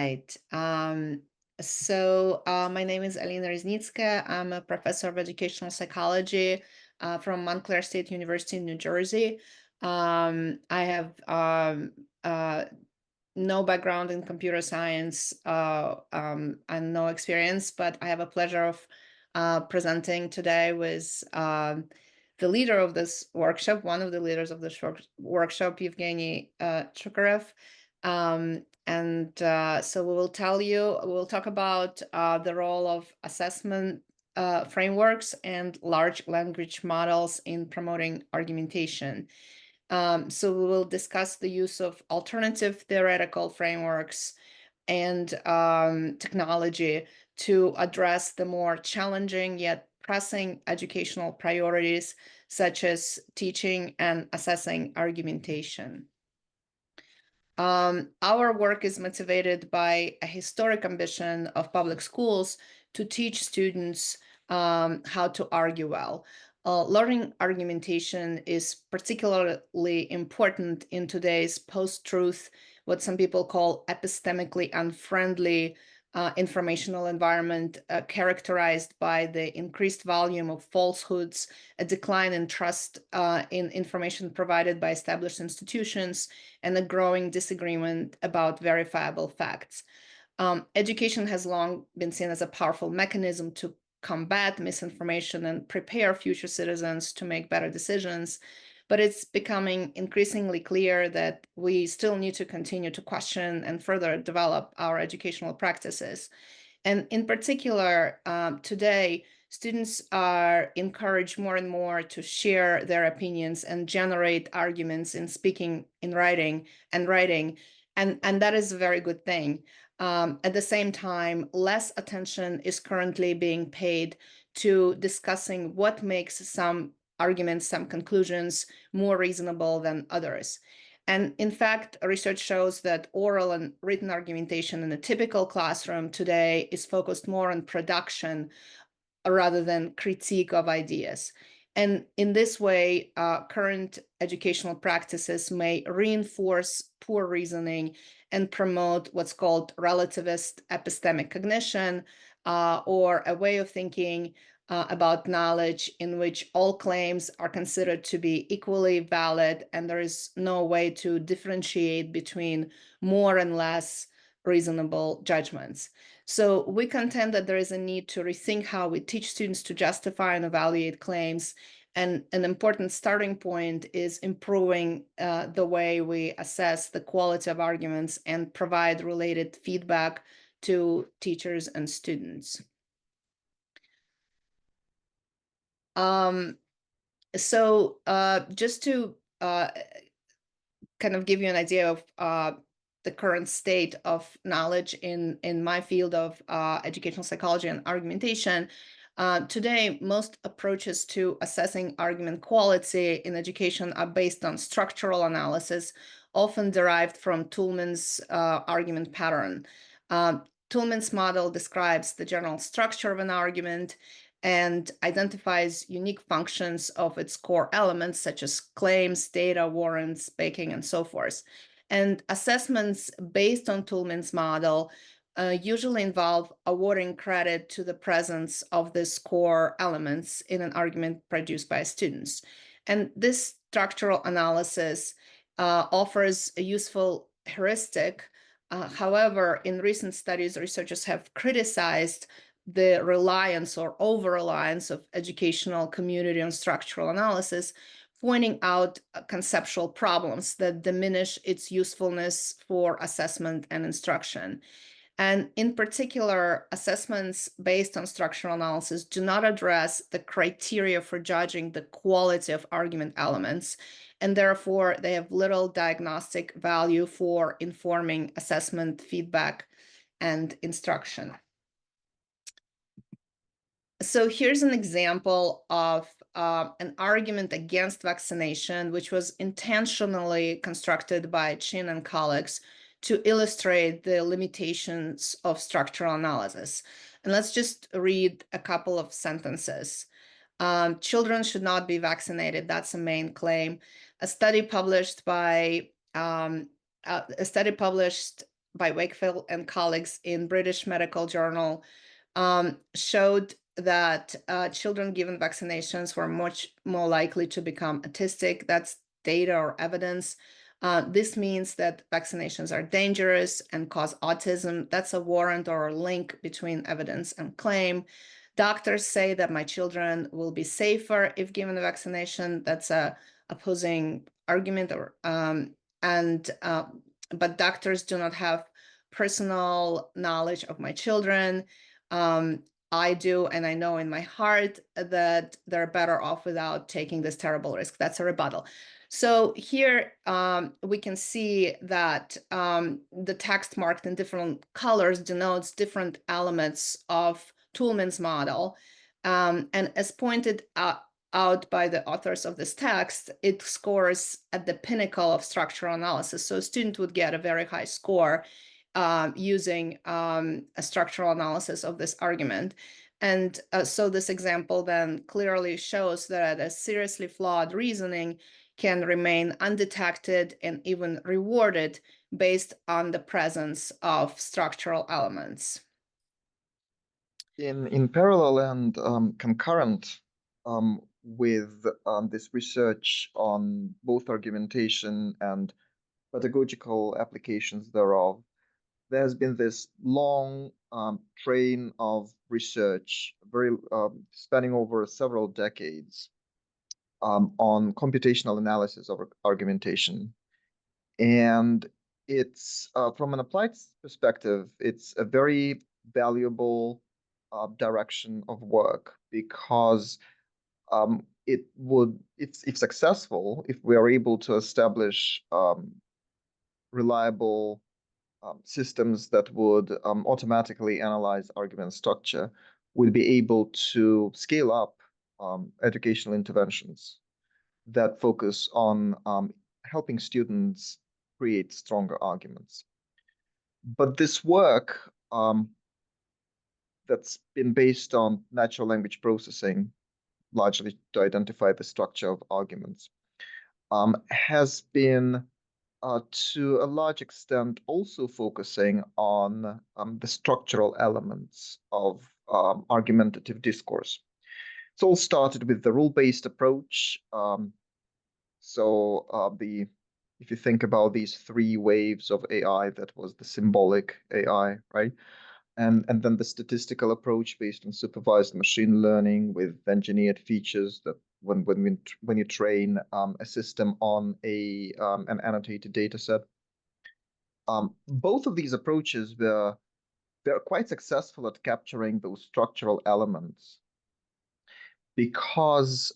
right. My name is Alina Reznitskaya. I'm a professor of educational psychology from Montclair State University in New Jersey. I have no background in computer science and no experience, but I have a pleasure of presenting today with the leader of this workshop, one of the leaders of this workshop, Evgeny Chukharev. So we'll talk about the role of assessment frameworks and large language models in promoting argumentation. So we will discuss the use of alternative theoretical frameworks and technology to address the more challenging yet pressing educational priorities, such as teaching and assessing argumentation. Our work is motivated by a historic ambition of public schools to teach students how to argue well. Learning argumentation is particularly important in today's post-truth, what some people call epistemically unfriendly informational environment, characterized by the increased volume of falsehoods, a decline in trust in information provided by established institutions, and a growing disagreement about verifiable facts. Education has long been seen as a powerful mechanism to combat misinformation and prepare future citizens to make better decisions. But it's becoming increasingly clear that we still need to continue to question and further develop our educational practices. And in particular, today, students are encouraged more and more to share their opinions and generate arguments in speaking, in writing, and that is a very good thing. At the same time, less attention is currently being paid to discussing what makes some arguments, some conclusions more reasonable than others. And in fact, research shows that oral and written argumentation in a typical classroom today is focused more on production rather than critique of ideas. And in this way, current educational practices may reinforce poor reasoning and promote what's called relativist epistemic cognition, or a way of thinking about knowledge in which all claims are considered to be equally valid, and there is no way to differentiate between more and less reasonable judgments. So we contend that there is a need to rethink how we teach students to justify and evaluate claims. And an important starting point is improving the way we assess the quality of arguments and provide related feedback to teachers and students. Just to kind of give you an idea of the current state of knowledge in my field of educational psychology and argumentation, today, most approaches to assessing argument quality in education are based on structural analysis, often derived from Toulmin's argument pattern. Toulmin's model describes the general structure of an argument and identifies unique functions of its core elements, such as claims, data, warrants, baking, and so forth. And assessments based on Toulmin's model usually involve awarding credit to the presence of these core elements in an argument produced by students. And this structural analysis offers a useful heuristic. However, in recent studies, researchers have criticized the reliance or over-reliance of educational community on structural analysis, pointing out conceptual problems that diminish its usefulness for assessment and instruction. And in particular, assessments based on structural analysis do not address the criteria for judging the quality of argument elements, and therefore they have little diagnostic value for informing assessment, feedback, and instruction. So here's an example of an argument against vaccination, which was intentionally constructed by Chin and colleagues to illustrate the limitations of structural analysis. And let's just read a couple of sentences. Children should not be vaccinated. That's a main claim. A study published by by Wakefield and colleagues in British Medical Journal showed that children given vaccinations were much more likely to become autistic. That's data or evidence. This means that vaccinations are dangerous and cause autism. That's a warrant or a link between evidence and claim. Doctors say that my children will be safer if given the vaccination. That's a opposing argument, but doctors do not have personal knowledge of my children. I do, and I know in my heart that they're better off without taking this terrible risk. That's a rebuttal. So here we can see that the text marked in different colors denotes different elements of Toulmin's model. And as pointed out by the authors of this text, it scores at the pinnacle of structural analysis. So a student would get a very high score using a structural analysis of this argument. And so this example then clearly shows that a seriously flawed reasoning can remain undetected and even rewarded based on the presence of structural elements. In parallel and concurrent with this research on both argumentation and pedagogical applications thereof, there has been this long train of research, very spanning over several decades, on computational analysis of argumentation. And it's from an applied perspective, it's a very valuable direction of work because if successful, if we are able to establish reliable systems that would automatically analyze argument structure, we'd be able to scale up educational interventions that focus on helping students create stronger arguments. But this work that's been based on natural language processing, largely to identify the structure of arguments, has been to a large extent also focusing on the structural elements of argumentative discourse. It's all started with the rule-based approach. If you think about these three waves of AI, that was the symbolic AI, right? And then the statistical approach based on supervised machine learning with engineered features that when you train a system on an annotated data set. Both of these approaches they're quite successful at capturing those structural elements because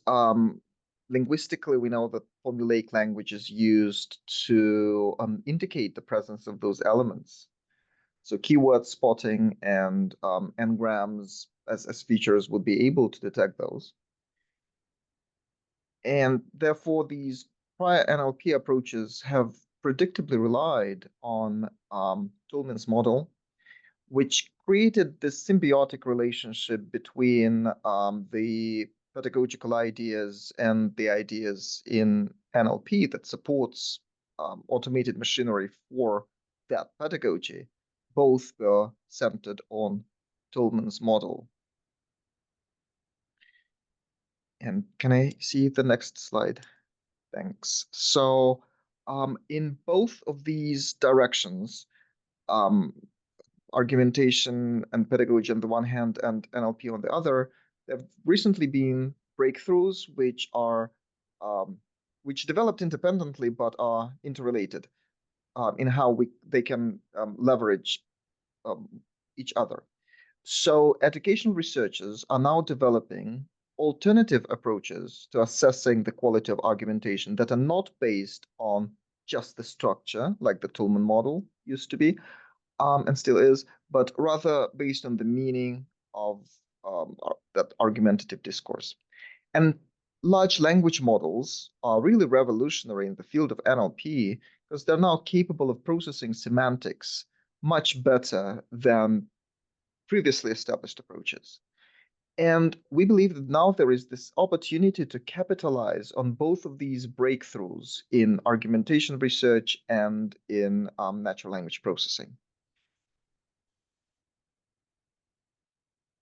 linguistically we know that formulaic language is used to indicate the presence of those elements. So keyword spotting and n-grams as features would be able to detect those. And therefore, these prior NLP approaches have predictably relied on Toulmin's model, which created this symbiotic relationship between the pedagogical ideas and the ideas in NLP that supports automated machinery for that pedagogy. Both were centered on Toulmin's model. And can I see the next slide? Thanks. So in both of these directions, argumentation and pedagogy on the one hand and NLP on the other, there have recently been breakthroughs which developed independently but are interrelated in how they can leverage each other. So educational researchers are now developing alternative approaches to assessing the quality of argumentation that are not based on just the structure, like the Toulmin model used to be, and still is, but rather based on the meaning of that argumentative discourse. And large language models are really revolutionary in the field of NLP because they're now capable of processing semantics much better than previously established approaches. And we believe that now there is this opportunity to capitalize on both of these breakthroughs in argumentation research and in natural language processing.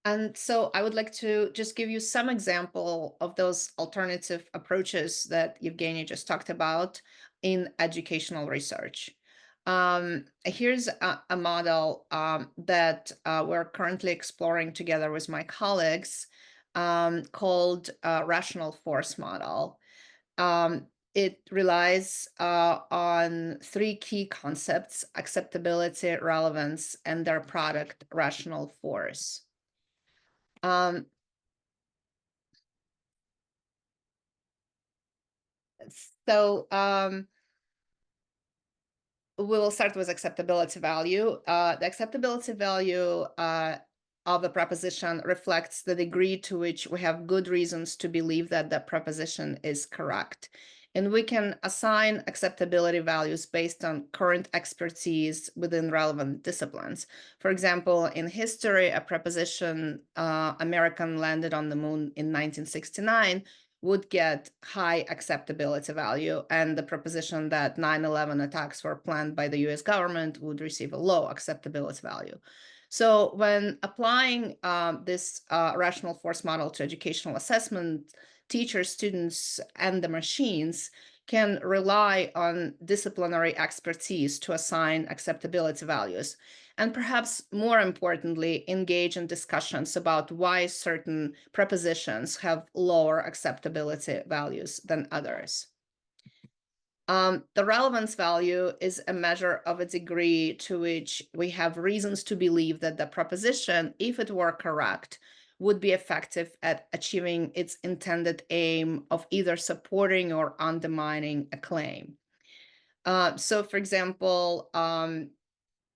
And so I would like to just give you some example of those alternative approaches that Evgeny just talked about in educational research. Here's a model that we're currently exploring together with my colleagues called rational force model. It relies on three key concepts: acceptability, relevance, and their product, rational force. So we will start with acceptability value. The acceptability value of the proposition reflects the degree to which we have good reasons to believe that the proposition is correct. And we can assign acceptability values based on current expertise within relevant disciplines. For example, in history, a proposition, American landed on the moon in 1969, would get high acceptability value, and the proposition that 9/11 attacks were planned by the US government would receive a low acceptability value. So when applying this rational force model to educational assessment, teachers, students, and the machines can rely on disciplinary expertise to assign acceptability values, and perhaps more importantly, engage in discussions about why certain prepositions have lower acceptability values than others. The relevance value is a measure of a degree to which we have reasons to believe that the proposition, if it were correct, would be effective at achieving its intended aim of either supporting or undermining a claim. So, for example,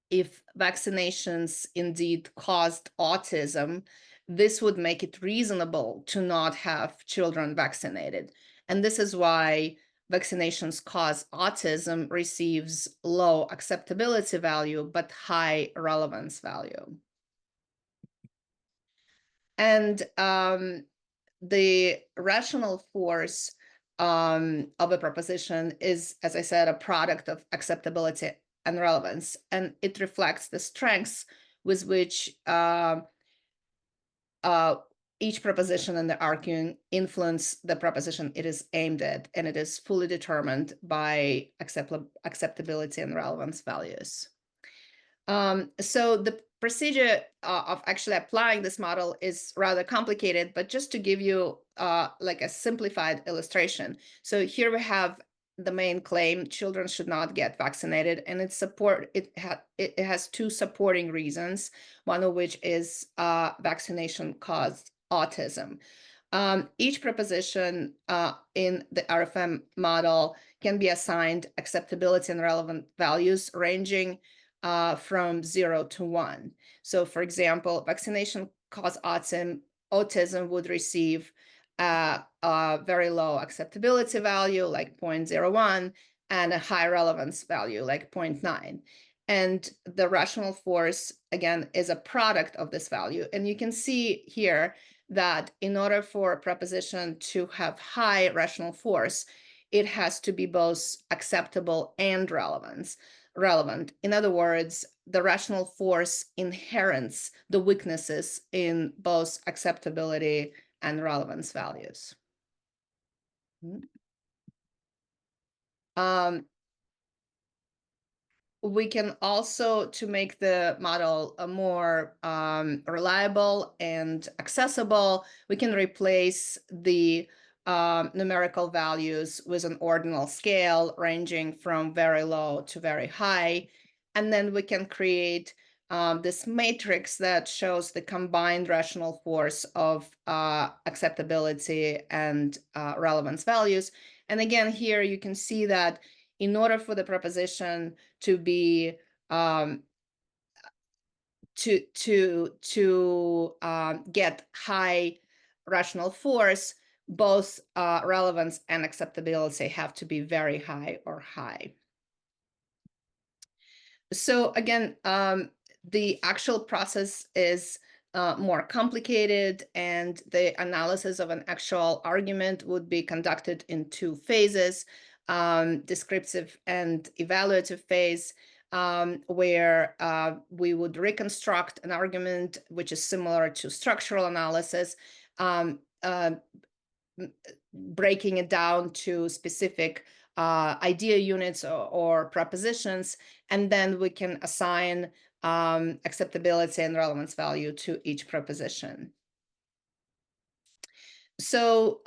if vaccinations indeed caused autism, this would make it reasonable to not have children vaccinated. And this is why vaccinations cause autism receives low acceptability value, but high relevance value. And the rational force of a proposition is, as I said, a product of acceptability and relevance, and it reflects the strengths with which each proposition and the arguing influence the proposition it is aimed at, and it is fully determined by acceptability and relevance values. So the procedure of actually applying this model is rather complicated, but just to give you like a simplified illustration. So here we have the main claim: children should not get vaccinated, and it has two supporting reasons, one of which is vaccination caused autism. Each proposition in the RFM model can be assigned acceptability and relevant values ranging from 0 to 1. So, for example, vaccination cause autism would receive a very low acceptability value, like 0.01, and a high relevance value, like 0.9. And the rational force, again, is a product of this value. And you can see here that in order for a proposition to have high rational force, it has to be both acceptable and relevant. In other words, the rational force inherits the weaknesses in both acceptability and relevance values. We can also, to make the model more reliable and accessible, we can replace the numerical values with an ordinal scale ranging from very low to very high. And then we can create this matrix that shows the combined rational force of acceptability and relevance values. And again, here you can see that in order for the proposition to be get high rational force, both relevance and acceptability have to be very high or high. So again, the actual process is more complicated, and the analysis of an actual argument would be conducted in two phases: descriptive and evaluative phase. where we would reconstruct an argument which is similar to structural analysis, breaking it down to specific idea units or propositions, and then we can assign acceptability and relevance value to each proposition. So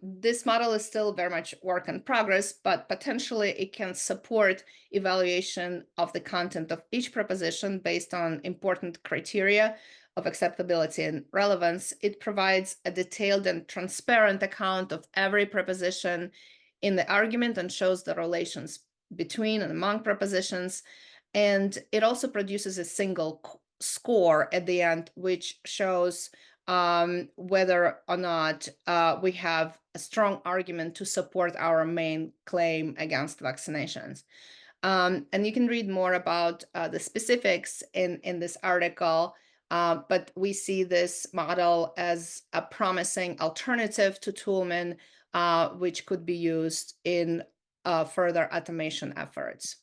this model is still very much work in progress, but potentially it can support evaluation of the content of each proposition based on important criteria of acceptability and relevance. It provides a detailed and transparent account of every proposition in the argument and shows the relations between and among propositions. And it also produces a single score at the end, which shows whether or not we have a strong argument to support our main claim against vaccinations. And you can read more about the specifics in this article, but we see this model as a promising alternative to Toolman, which could be used in further automation efforts.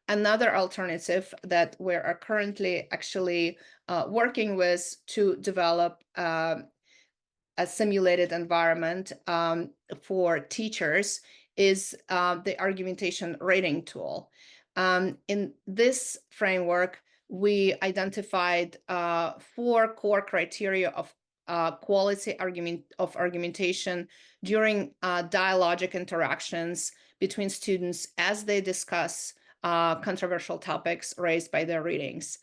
Another alternative that we are currently actually working with to develop a simulated environment for teachers is the argumentation rating tool. In this framework, we identified 4 core criteria of quality argumentation during dialogic interactions between students as they discuss controversial topics raised by their readings.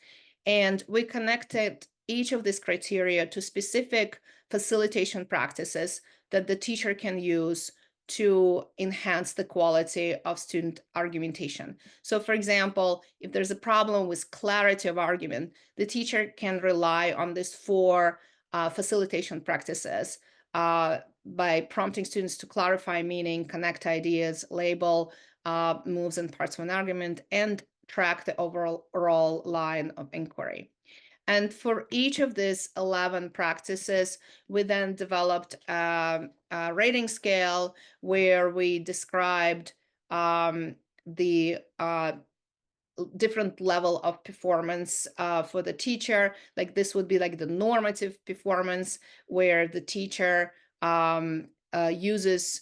And we connected each of these criteria to specific facilitation practices that the teacher can use to enhance the quality of student argumentation. So for example, if there's a problem with clarity of argument, the teacher can rely on these 4 facilitation practices by prompting students to clarify meaning, connect ideas, label moves and parts of an argument, and track the overall line of inquiry. And for each of these 11 practices, we then developed a rating scale where we described the different level of performance for the teacher. Like this would be like the normative performance, where the teacher uses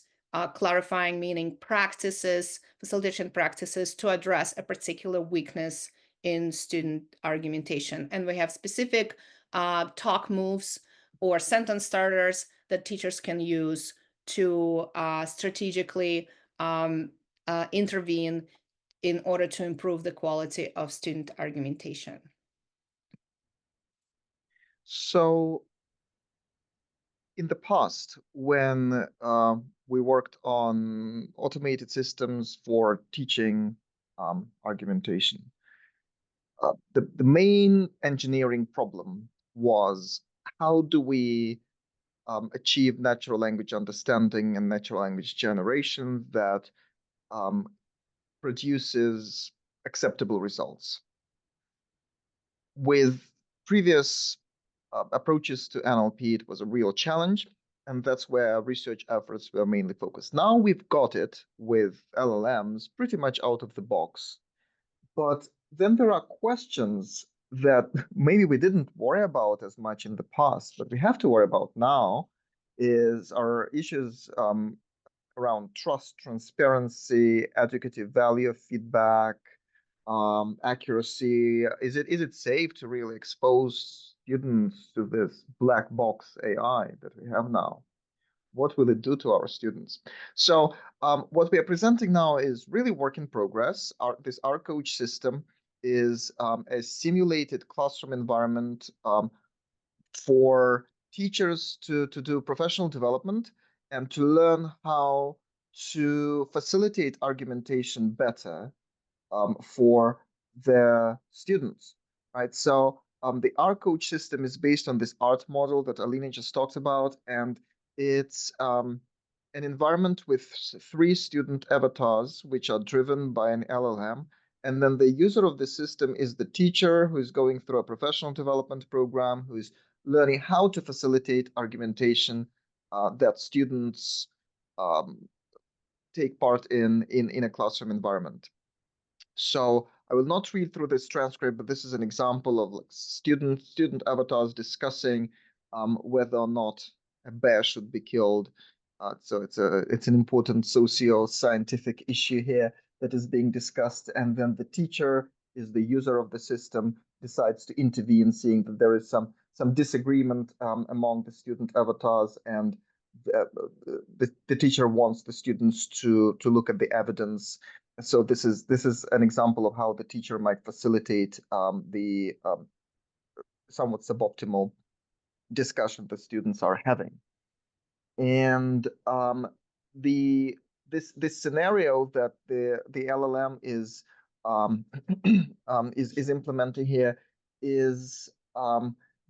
clarifying meaning practices, facilitation practices to address a particular weakness in student argumentation. And we have specific talk moves or sentence starters that teachers can use to strategically intervene in order to improve the quality of student argumentation. So in the past, when we worked on automated systems for teaching argumentation, the main engineering problem was how do we achieve natural language understanding and natural language generation that produces acceptable results. With previous approaches to NLP, it was a real challenge, and that's where research efforts were mainly focused. Now we've got it with LLMs pretty much out of the box, but then there are questions that maybe we didn't worry about as much in the past, but we have to worry about now is our issues around trust, transparency, educative value of feedback, accuracy. Is it safe to really expose students to this black box AI that we have now? What will it do to our students? So what we are presenting now is really work in progress. This R coach system is a simulated classroom environment for teachers to do professional development and to learn how to facilitate argumentation better for their students, right? So the R coach system is based on this art model that Alina just talked about, and it's an environment with 3 student avatars, which are driven by an LLM. And then the user of the system is the teacher who's going through a professional development program, who's learning how to facilitate argumentation that students take part in a classroom environment. So I will not read through this transcript, but this is an example of like student avatars discussing whether or not a bear should be killed. So it's an important socio-scientific issue here that is being discussed, and then the teacher is the user of the system, decides to intervene, seeing that there is some disagreement among the student avatars, and the teacher wants the students to look at the evidence. So this is an example of how the teacher might facilitate the somewhat suboptimal discussion the students are having. And this scenario that the LLM is is implementing here is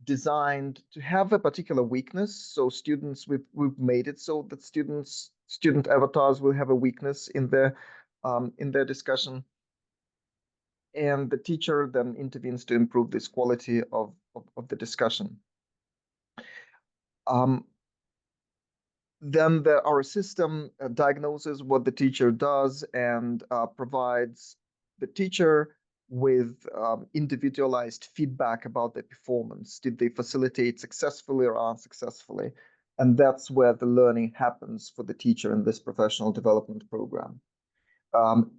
designed to have a particular weakness. So students, we've made it so that student avatars will have a weakness in their discussion, and the teacher then intervenes to improve this quality of the discussion. Then our system diagnoses what the teacher does and provides the teacher with individualized feedback about their performance. Did they facilitate successfully or unsuccessfully? And that's where the learning happens for the teacher in this professional development program.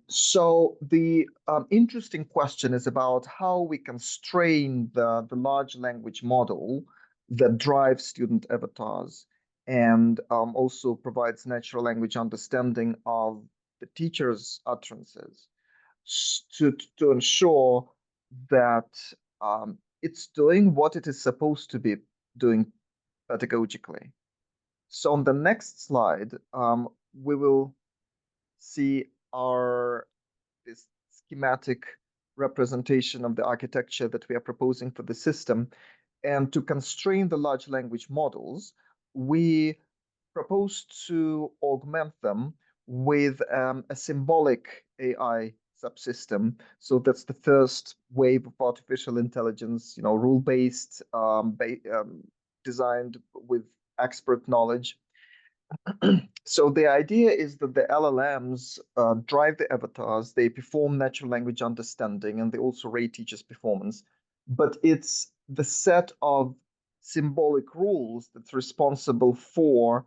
So the interesting question is about how we constrain the large language model that drives student avatars and also provides natural language understanding of the teacher's utterances to ensure that it's doing what it is supposed to be doing pedagogically. So on the next slide, we will see this schematic representation of the architecture that we are proposing for the system. And to constrain the large language models, we propose to augment them with a symbolic AI subsystem. So that's the first wave of artificial intelligence, rule-based, designed with expert knowledge. So the idea is that the LLMs drive the avatars, they perform natural language understanding, and they also rate teachers' performance. But it's the set of symbolic rules that's responsible for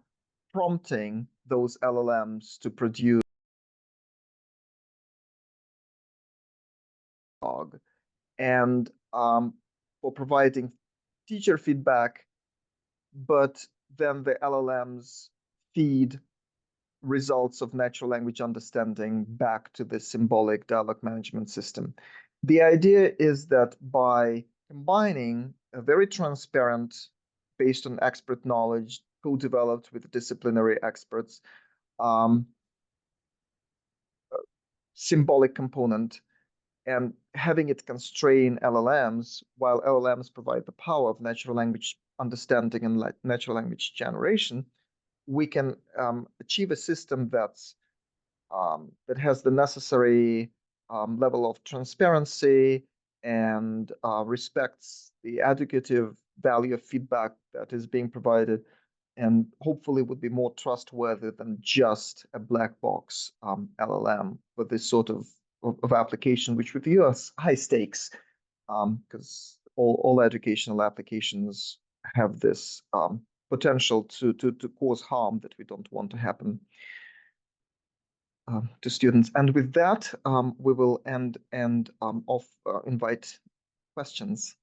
prompting those LLMs to produce log, and for providing teacher feedback, but then the LLMs feed results of natural language understanding back to the symbolic dialogue management system. The idea is that by combining a very transparent, based on expert knowledge, co-developed with disciplinary experts, symbolic component, and having it constrain LLMs, while LLMs provide the power of natural language understanding and natural language generation, we can achieve a system that has the necessary level of transparency and respects the educative value of feedback that is being provided, and hopefully would be more trustworthy than just a black box LLM for this sort of application, which we view as high stakes, because all educational applications have this potential to cause harm that we don't want to happen to students. And with that, we will end and invite questions.